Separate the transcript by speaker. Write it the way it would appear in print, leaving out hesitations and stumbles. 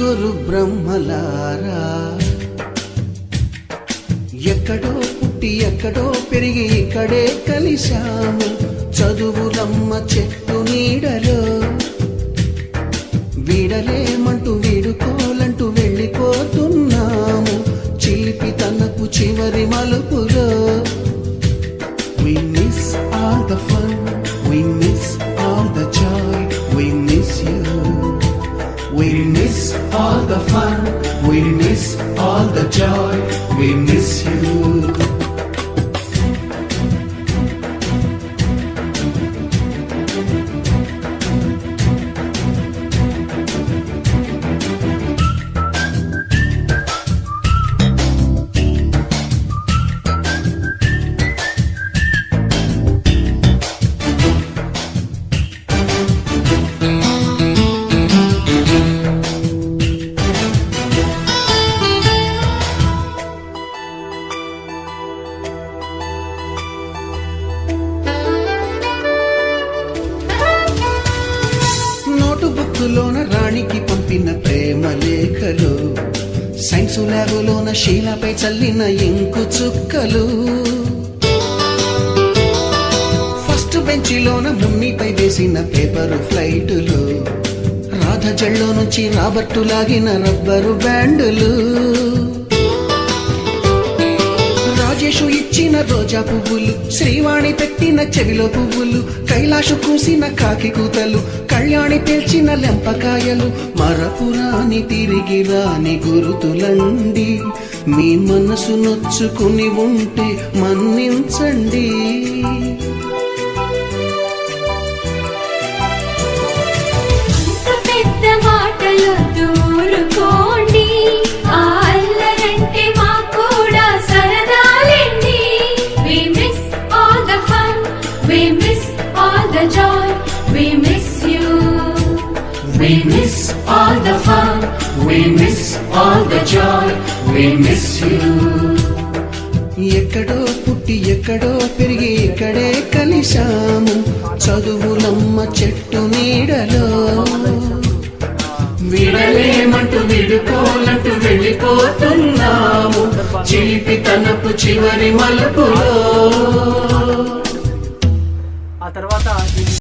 Speaker 1: గురు బ్రహ్మలారా ఎక్కడో పుట్టి ఎక్కడో పెరిగి ఇక్కడే కలిశాము చదువులమ్మ చెట్టు నీడలో వీడలేమంటూ వీడుకోలంటూ వెళ్ళిపోతున్నాము చిలిపి తనకు చివరి మలుపులో. We miss all the fun, we miss all the joy, we miss you. We miss all the fun, we miss all the joy, we miss you. బుక్కులోన రాణికి పంపిన ప్రేమ లేఖలు సైన్సు ల్యాబులోన శీలపై చల్లిన ఇంకు చుక్కలు ఫస్ట్ బెంచిలోన మున్నిపై వేసిన పేపరు ఫ్లైటులు రాధ జల్లో నుంచి రాబర్టు లాగిన rubber బ్యాండులు Rajesh ఇచ్చిన రోజా పువ్వులు శ్రీవాణి పెట్టిన చెవిలో పువ్వులు కైలాషు కూసిన కాకి కూతలు కళ్యాణి పేల్చిన లెంపకాయలు మరపురాని తిరిగి రాని గురుతులండి మీ మనసు నొచ్చుకుని ఉంటే మన్నించండి.
Speaker 2: పెద్ద మాటలు దూరుకోండి అల్లరంటే మా కూడా సరదాలండి. We miss all the fun, we miss all the joy, we miss you.
Speaker 1: We miss all the fun, we miss all the joy, we miss you. ఎక్కడో పుట్టి ఎక్కడో పెరిగి ఇక్కడే కలిశాము చదువులమ్మ చెట్టు నీడలో విడలేమంటూ విడుకోలంటూ వెళ్ళిపోతున్నాము చిలిపి తనపు చివరి మలుపులో.